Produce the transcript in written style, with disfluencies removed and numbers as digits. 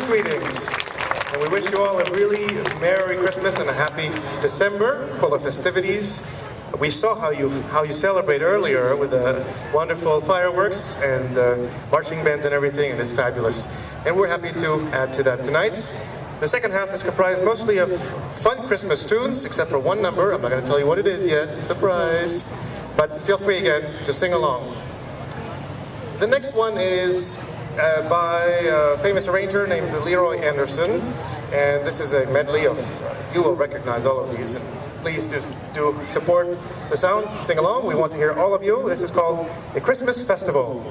Christmas greetings. And we wish you all a really Merry Christmas and a happy December, full of festivities. We saw how you celebrate earlier with the wonderful fireworks and marching bands and everything, and it's fabulous. And we're happy to add to that tonight. The second half is comprised mostly of fun Christmas tunes, except for one number. I'm not going to tell you what it is yet, surprise. But feel free again to sing along. The next one is by a famous arranger named Leroy Anderson, and this is a medley of, you will recognize all of these, and please do support the sound, sing along. We want to hear all of you. This is called A Christmas Festival.